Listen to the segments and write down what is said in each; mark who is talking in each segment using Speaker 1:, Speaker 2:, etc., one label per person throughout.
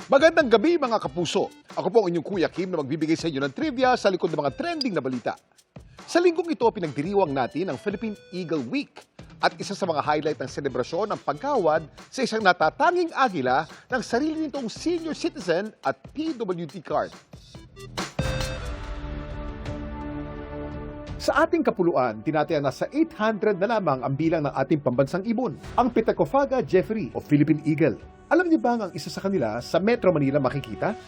Speaker 1: Magandang gabi mga kapuso. Ako po ang inyong Kuya Kim na magbibigay sa inyo ng trivia sa likod ng mga trending na balita. Sa linggong ito, pinagdiriwang natin ang Philippine Eagle Week at isa sa mga highlight ng selebrasyon ang pagkawad sa isang natatanging agila ng sarili nitong senior citizen at PWD card. Sa ating kapuluan, tinataya na sa 800 na lamang ang bilang ng ating pambansang ibon, ang Pitacofaga Jeffrey o Philippine Eagle. Alam niyo ba ang isa sa kanila sa Metro Manila makikita?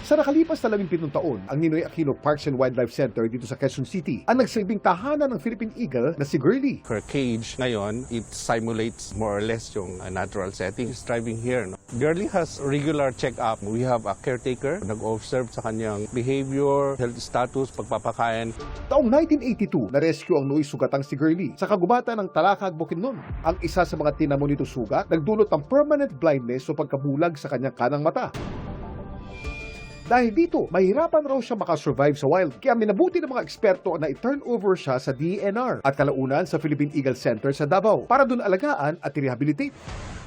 Speaker 1: Sa nakalipas na 17 taon, ang Ninoy Aquino Parks and Wildlife Center dito sa Quezon City ang nagsilbing tahanan ng Philippine Eagle na si Girlie.
Speaker 2: Her cage ngayon, it simulates more or less yung natural setting. He's thriving here. No? Girlie has regular check-up. We have a caretaker, nag-observe sa kanyang behavior, health status, pagpapakain.
Speaker 1: Taong 1982, na-rescue ang Noy sugatang si Girlie sa kagubatan ng Talakag, Bukidnon. Ang isa sa mga tinamo nito sugat, nagdulot ng permanent blindness o pagkabulag sa kanyang kanang mata. Dahil dito, mahirapan raw siya makasurvive sa wild. Kaya minabuti ng mga eksperto na i-turn over siya sa DENR at kalaunan sa Philippine Eagle Center sa Davao para doon alagaan at i-rehabilitate.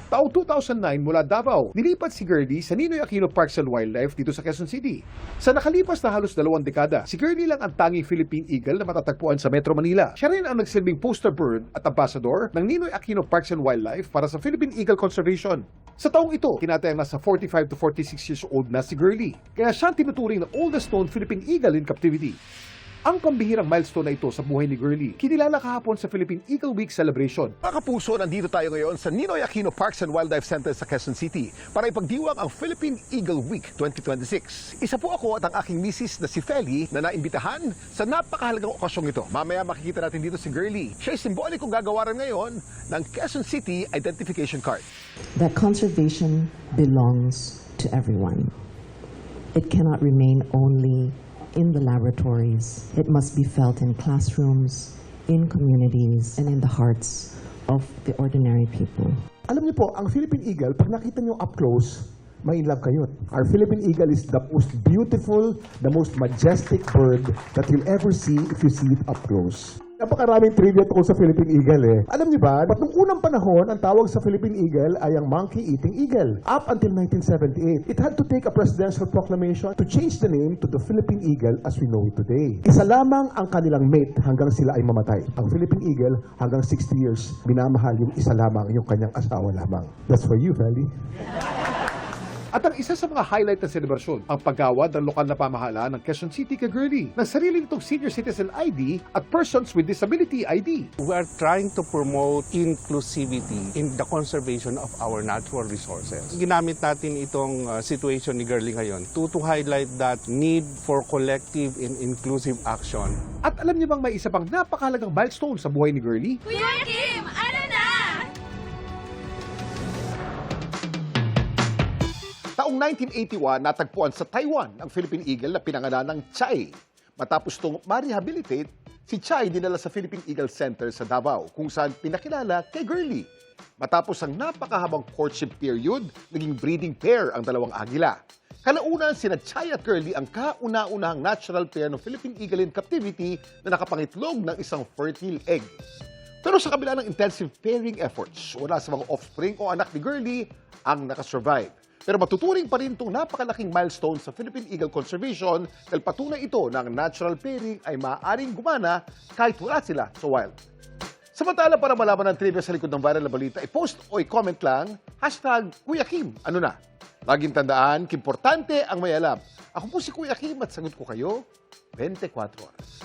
Speaker 1: Taong 2009 mula Davao, nilipat si Girlie sa Ninoy Aquino Parks and Wildlife dito sa Quezon City. Sa nakalipas na halos 2 dekada, si Girlie lang ang tanging Philippine Eagle na matatagpuan sa Metro Manila. Siya rin ang nagsilbing poster bird at ambassador ng Ninoy Aquino Parks and Wildlife para sa Philippine Eagle Conservation. Sa taong ito, tinatayang nasa 45 to 46 years old na si Girlie. Kaya siya tinuturing na oldest known Philippine Eagle in captivity. Ang pambihirang milestone na ito sa buhay ni Girlie, kinilala kahapon sa Philippine Eagle Week celebration. Mga kapuso, nandito tayo ngayon sa Ninoy Aquino Parks and Wildlife Center sa Quezon City para ipagdiwang ang Philippine Eagle Week 2026. Isa po ako at ang aking misis na si Feli na naimbitahan sa napakahalagang okasyong ito. Mamaya makikita natin dito si Girlie. Siya ay simbolikong gagawaran ngayon ng Quezon City Identification Card.
Speaker 3: That conservation belongs to everyone. It cannot remain only in the laboratories. It must be felt in classrooms, in communities, and in the hearts of the ordinary people.
Speaker 4: Alam niyo po, ang Philippine Eagle, pag nakita niyo up close, may in love kayo. Our Philippine Eagle is the most beautiful, the most majestic bird that you'll ever see if you see it up close. Napakaraming trivia tungkol sa Philippine Eagle eh. Alam niyo ba, nung unang panahon, ang tawag sa Philippine Eagle ay ang monkey-eating eagle. Up until 1978, it had to take a presidential proclamation to change the name to the Philippine Eagle as we know it today. Isa lamang ang kanilang mate hanggang sila ay mamatay. Ang Philippine Eagle, hanggang 60 years, minamahal yung isa lamang, yung kanyang asawa lamang. That's for you, Feli.
Speaker 1: At ang isa sa mga highlight ng selebrasyon, ang paggawad ng lokal na pamahalaan ng Quezon City kay Girlie ng sarili nitong Senior Citizen ID at Persons with Disability ID.
Speaker 2: We are trying to promote inclusivity in the conservation of our natural resources. Ginamit natin itong situation ni Girlie ngayon to highlight that need for collective and inclusive action.
Speaker 1: At alam niyo bang may isa pang napakahalagang milestone sa buhay ni Girlie?
Speaker 5: Kuya Kim, ano na?
Speaker 1: Taong 1981, natagpuan sa Taiwan ang Philippine Eagle na pinangalan ng Chai. Matapos itong ma-rehabilitate, si Chai dinala sa Philippine Eagle Center sa Davao, kung saan pinakilala kay Girlie. Matapos ang napakahabang courtship period, naging breeding pair ang dalawang agila. Kalaunan, sina Chai at Girlie ang kauna-unahang natural pair ng Philippine Eagle in captivity na nakapangitlog ng isang fertile egg. Pero sa kabila ng intensive pairing efforts, wala sa mga offspring o anak ni Girlie ang nakasurvive. Pero matuturing pa rin itong napakalaking milestone sa Philippine Eagle Conservation dahil patunay ito na ang natural pairing ay maaaring gumana kahit wala sila sa wild. Samantala, para malaman ang trivia sa likod ng viral na balita, i-post o i-comment lang, #Kuya Kim, ano na? Laging tandaan, importante ang may alam. Ako po si Kuya Kim at sagot ko kayo 24 oras.